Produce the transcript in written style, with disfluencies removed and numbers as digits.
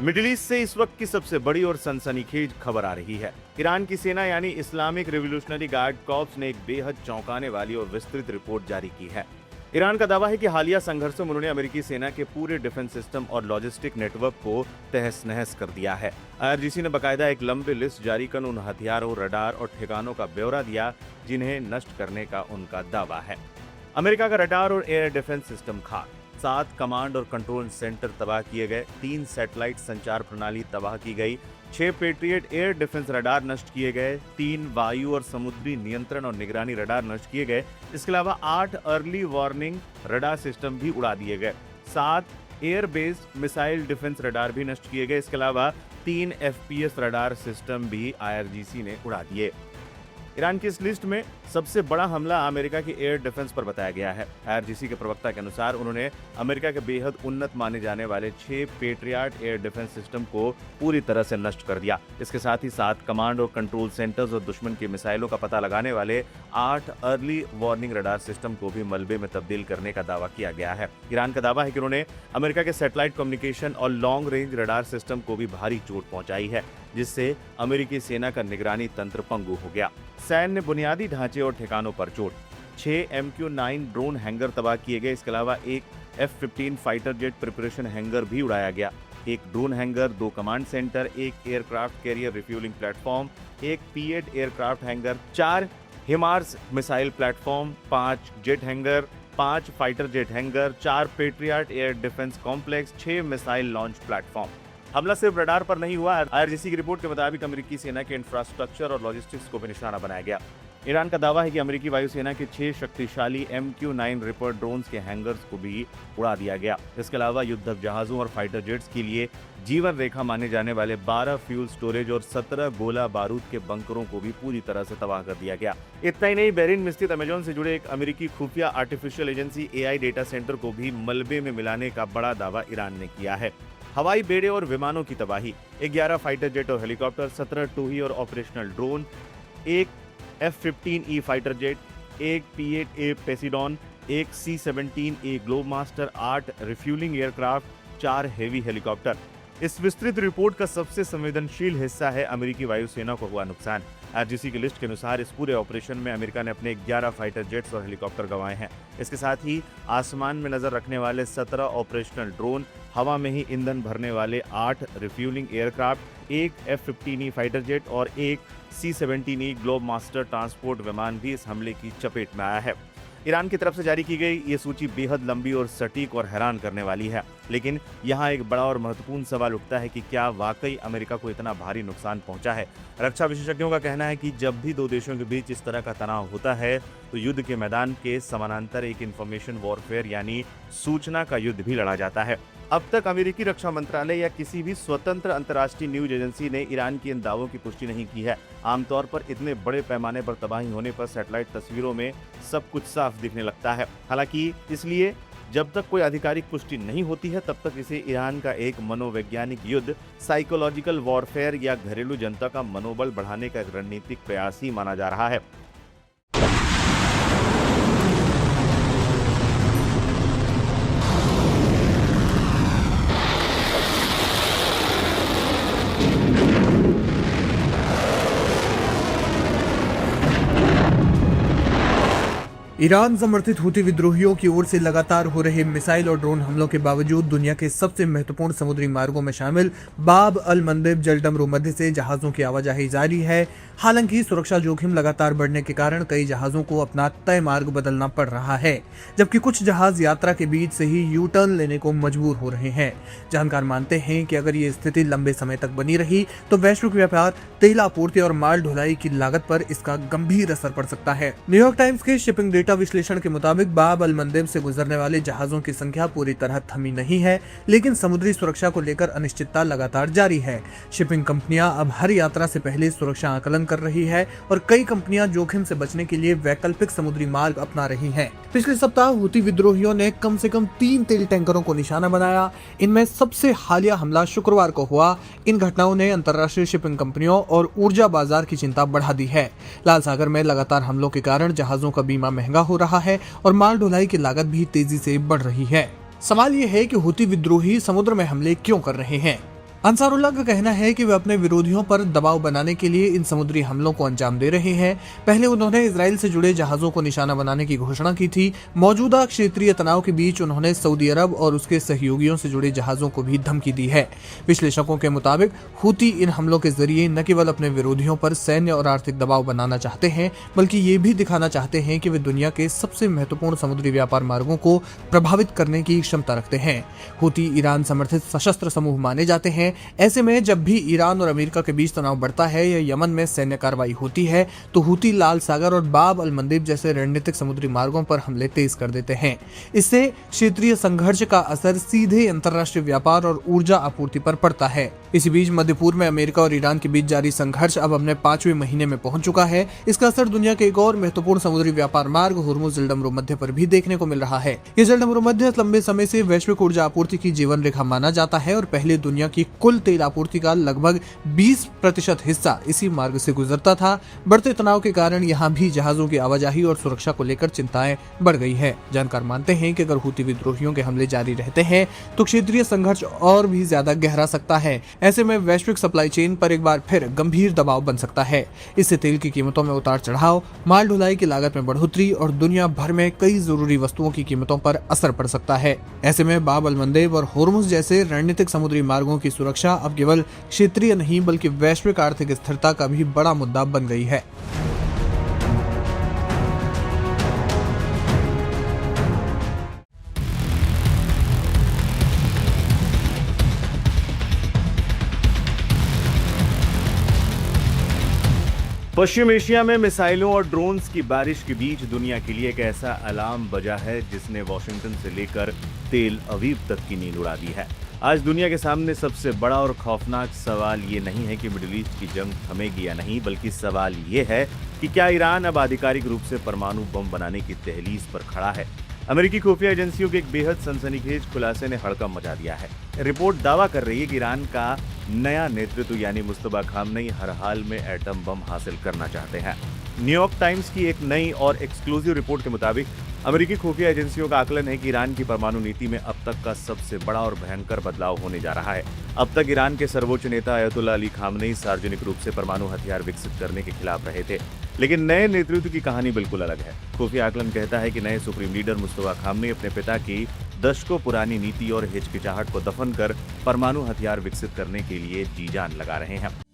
Middle east से इस वक्त की सबसे बड़ी और सनसनीखेज खबर आ रही है। ईरान की सेना यानी इस्लामिक रिवॉल्यूशनरी गार्ड कॉर्प्स ने एक बेहद चौंकाने वाली और विस्तृत रिपोर्ट जारी की है। ईरान का दावा है कि हालिया संघर्षों में उन्होंने अमेरिकी सेना के पूरे डिफेंस सिस्टम और लॉजिस्टिक नेटवर्क को तहस नहस कर दिया है। आईआरजीसी ने बाकायदा एक लंबी लिस्ट जारी कर उन हथियारों, रडार और ठिकानों का ब्यौरा दिया जिन्हें नष्ट करने का उनका दावा है। अमेरिका का रडार और एयर डिफेंस सिस्टम खाक, 7 कमांड और कंट्रोल सेंटर तबाह किए गए, 3 सैटेलाइट संचार प्रणाली तबाह की गई, 6 पेट्रियट एयर डिफेंस रडार नष्ट किए गए, 3 वायु और समुद्री नियंत्रण और निगरानी रडार नष्ट किए गए। इसके अलावा 8 अर्ली वार्निंग रडार सिस्टम भी उड़ा दिए गए, 7 air based missile defence radar भी नष्ट किए गए। इसके अलावा 3 एफपीएस रडार सिस्टम भी आईआरजीसी ने उड़ा दिए। ईरान की इस लिस्ट में सबसे बड़ा हमला अमेरिका की एयर डिफेंस पर बताया गया है। आईआरजीसी के प्रवक्ता के अनुसार उन्होंने अमेरिका के बेहद उन्नत माने जाने वाले 6 पेट्रियट एयर डिफेंस सिस्टम को पूरी तरह से नष्ट कर दिया। इसके साथ ही 7 कमांड और कंट्रोल सेंटर्स और दुश्मन की मिसाइलों का पता लगाने वाले 8 अर्ली वार्निंग रडार सिस्टम को भी मलबे में तब्दील करने का दावा किया गया है। ईरान का दावा है कि उन्होंने अमेरिका के सैटेलाइट कम्युनिकेशन और लॉन्ग रेंज रडार सिस्टम को भी भारी चोट पहुंचाई है, जिससे अमेरिकी सेना का निगरानी तंत्र पंगु हो गया। सैन्य बुनियादी ढांचे और ठिकानों पर चोट, 6 MQ-9 ड्रोन हैंगर तबाह किए गए। इसके अलावा एक F-15 fighter jet preparation hanger भी उड़ाया गया, एक ड्रोन हैंगर, 2 कमांड सेंटर, एक एयरक्राफ्ट कैरियर रिफ्यूलिंग प्लेटफॉर्म, एक P-8 aircraft hanger, 4 HIMARS missile platform, 5 jet hanger, 5 fighter jet hanger, 4 patriot air defence complex, 6 missile launch platform. हमला सिर्फ radar पर नहीं हुआ। आईआरजीसी की रिपोर्ट के मुताबिक अमेरिकी सेना के इंफ्रास्ट्रक्चर और लॉजिस्टिक्स को भी निशाना बनाया गया। ईरान का दावा है कि अमेरिकी वायुसेना के 6 शक्तिशाली MQ-9 रिपर ड्रोन्स के हैंगर्स को भी उड़ा दिया गया। इसके अलावा युद्धक जहाजों और फाइटर जेट्स के लिए जीवन रेखा माने जाने वाले 12 फ्यूल स्टोरेज और 17 गोला बारूद के बंकरों को भी पूरी तरह से तबाह कर दिया गया। इतना ही नहीं, बहरीन में स्थित अमेजोन से जुड़े एक अमेरिकी खुफिया artificial agency AI data centre को भी मलबे में मिलाने का बड़ा दावा ईरान ने किया है। हवाई बेड़े और विमानों की तबाही, 11 फाइटर जेट और हेलीकॉप्टर, 17 टूही और ऑपरेशनल ड्रोन, एक F-15E फाइटर जेट, एक P-8A पेसिडॉन, एक C-17A Globemaster, 8 refuelling aircraft, 4 heavy helicopter. इस विस्तृत रिपोर्ट का सबसे संवेदनशील हिस्सा है अमेरिकी वायुसेना को हुआ नुकसान। आईआरजीसी की लिस्ट के अनुसार इस पूरे ऑपरेशन में अमेरिका ने अपने 11 फाइटर जेट्स और हेलीकॉप्टर गंवाए हैं। इसके साथ ही आसमान में नजर रखने वाले 17 ऑपरेशनल ड्रोन, हवा में ही ईंधन भरने वाले 8 रिफ्यूलिंग एयरक्राफ्ट, एक F-15E फाइटर जेट और एक C-17E ग्लोबमास्टर ट्रांसपोर्ट विमान भी इस हमले की चपेट में आया है। ईरान की तरफ से जारी की गई ये सूची बेहद लंबी और सटीक और हैरान करने वाली है, लेकिन यहाँ एक बड़ा और महत्वपूर्ण सवाल उठता है कि क्या वाकई अमेरिका को इतना भारी नुकसान पहुंचा है। रक्षा विशेषज्ञों का कहना है कि जब भी दो देशों के बीच इस तरह का तनाव होता है तो युद्ध के मैदान के समानांतर एक इंफॉर्मेशन वॉरफेयर यानी सूचना का युद्ध भी लड़ा जाता है। अब तक अमेरिकी रक्षा मंत्रालय या किसी भी स्वतंत्र अंतर्राष्ट्रीय न्यूज एजेंसी ने ईरान की इन दावों की पुष्टि नहीं की है। आमतौर पर इतने बड़े पैमाने पर तबाही होने पर सैटेलाइट तस्वीरों में सब कुछ साफ दिखने लगता है। हालांकि इसलिए जब तक कोई आधिकारिक पुष्टि नहीं होती है तब तक इसे ईरान का एक मनोवैज्ञानिक युद्ध, साइकोलॉजिकल वॉरफेयर या घरेलू जनता का मनोबल बढ़ाने का एक रणनीतिक प्रयास ही माना जा रहा है। ईरान समर्थित हूती विद्रोहियों की ओर से लगातार हो रहे मिसाइल और ड्रोन हमलों के बावजूद दुनिया के सबसे महत्वपूर्ण समुद्री मार्गों में शामिल बाब अल मंदेब जलडमरू मध्य से जहाजों की आवाजाही जारी है। हालांकि सुरक्षा जोखिम लगातार बढ़ने के कारण कई जहाजों को अपना तय मार्ग बदलना पड़ रहा है, जबकि कुछ जहाज यात्रा के बीच से ही यू टर्न लेने को मजबूर हो रहे हैं। जानकार मानते हैं कि अगर ये स्थिति लंबे समय तक बनी रही तो वैश्विक व्यापार, तेल आपूर्ति और माल ढुलाई की लागत पर इसका गंभीर असर पड़ सकता है। न्यूयॉर्क टाइम्स के शिपिंग डेटा विश्लेषण के मुताबिक बाब अल मंदेब से गुजरने वाले जहाजों की संख्या पूरी तरह थमी नहीं है, लेकिन समुद्री सुरक्षा को लेकर अनिश्चितता लगातार जारी है। शिपिंग कंपनियां अब हर यात्रा से पहले सुरक्षा आकलन कर रही है और कई कंपनियां जोखिम से बचने के लिए वैकल्पिक समुद्री मार्ग अपना रही हैं। पिछले सप्ताह हूती विद्रोहियों ने कम से कम 3 तेल टैंकरों को निशाना बनाया। इनमें सबसे हालिया हमला शुक्रवार को हुआ। इन घटनाओं ने अंतर्राष्ट्रीय शिपिंग कंपनियों और ऊर्जा बाजार की चिंता बढ़ा दी है। लाल सागर में लगातार हमलों के कारण जहाजों का बीमा महंगा हो रहा है और माल ढुलाई की लागत भी तेजी से बढ़ रही है। सवाल ये है कि हूती विद्रोही समुद्र में हमले क्यों कर रहे हैं। अंसारुल्लाह का कहना है कि वे अपने विरोधियों पर दबाव बनाने के लिए इन समुद्री हमलों को अंजाम दे रहे हैं। पहले उन्होंने इजराइल से जुड़े जहाजों को निशाना बनाने की घोषणा की थी। मौजूदा क्षेत्रीय तनाव के बीच उन्होंने सऊदी अरब और उसके सहयोगियों से जुड़े जहाजों को भी धमकी दी है। विश्लेषकों के मुताबिक हूती इन हमलों के जरिए न केवल अपने विरोधियों पर सैन्य और आर्थिक दबाव बनाना चाहते हैं, बल्कि ये भी दिखाना चाहते हैं कि वे दुनिया के सबसे महत्वपूर्ण समुद्री व्यापार मार्गों को प्रभावित करने की क्षमता रखते हैं। हूती ईरान समर्थित सशस्त्र समूह माने जाते हैं। ऐसे में जब भी ईरान और अमेरिका के बीच तनाव बढ़ता है या यमन में सैन्य कार्रवाई होती है, तो हूती लाल सागर और बाब अल मंदेब जैसे रणनीतिक समुद्री मार्गों पर हमले तेज कर देते हैं। इससे क्षेत्रीय संघर्ष का असर सीधे अंतर्राष्ट्रीय व्यापार और ऊर्जा आपूर्ति पर पड़ता है। इसी बीच मध्य पूर्व में अमेरिका और ईरान के बीच जारी संघर्ष अब अपने 5वें महीने में पहुंच चुका है। इसका असर दुनिया के एक और महत्वपूर्ण समुद्री व्यापार मार्ग हुर्मुज़ जलडम भूमध्य पर भी देखने को मिल रहा है। ये जलडम भूमध्य लंबे समय से वैश्विक ऊर्जा आपूर्ति की जीवन रेखा माना जाता है और पहले दुनिया की कुल तेल आपूर्ति का लगभग 20% हिस्सा इसी मार्ग से गुजरता था। बढ़ते तनाव के कारण यहाँ भी जहाजों की आवाजाही और सुरक्षा को लेकर चिंताएं बढ़ गई है। जानकार मानते हैं कि अगर हूती विद्रोहियों के हमले जारी रहते हैं तो क्षेत्रीय संघर्ष और भी ज्यादा गहरा सकता है। ऐसे में वैश्विक सप्लाई चेन पर एक बार फिर गंभीर दबाव बन सकता है। इससे तेल की कीमतों में उतार चढ़ाव, माल ढुलाई की लागत में बढ़ोतरी और दुनिया भर में कई जरूरी वस्तुओं की कीमतों पर असर पड़ सकता है। ऐसे में बाब अल मंदेब और हुर्मुज़ जैसे रणनीतिक समुद्री मार्गों की सुरक्षा अब केवल क्षेत्रीय नहीं बल्कि वैश्विक आर्थिक स्थिरता का भी बड़ा मुद्दा बन गई है। पश्चिम एशिया में मिसाइलों और ड्रोन्स की बारिश के बीच दुनिया के लिए एक ऐसा अलार्म बजा है जिसने वॉशिंगटन से लेकर तेल अवीव तक की नींद उड़ा दी है। आज दुनिया के सामने सबसे बड़ा और खौफनाक सवाल ये नहीं है कि मिडिल ईस्ट की जंग थमेगी या नहीं, बल्कि सवाल ये है कि क्या ईरान अब आधिकारिक रूप से परमाणु बम बनाने की दहलीज पर खड़ा है। अमेरिकी खुफिया एजेंसियों के एक बेहद सनसनीखेज खुलासे ने हड़कंप मचा दिया है। रिपोर्ट दावा कर रही है कि ईरान का नया नेतृत्व यानी मुस्तफा खामनेई हर हाल में एटम बम हासिल करना चाहते हैं। न्यूयॉर्क टाइम्स की एक नई और एक्सक्लूसिव रिपोर्ट के मुताबिक अमेरिकी खुफिया एजेंसियों का आकलन है कि ईरान की परमाणु नीति में अब तक का सबसे बड़ा और भयंकर बदलाव होने जा रहा है। अब तक ईरान के सर्वोच्च नेता अयतुल्ला अली खामनेई सार्वजनिक रूप से परमाणु हथियार विकसित करने के खिलाफ रहे थे, लेकिन नए नेतृत्व की कहानी बिल्कुल अलग है। खुफिया आकलन कहता है कि नए सुप्रीम लीडर मुस्तफा खामनेई अपने पिता की दशकों पुरानी नीति और हिचकिचाहट को दफन कर परमाणु हथियार विकसित करने के लिए जी जान लगा रहे हैं।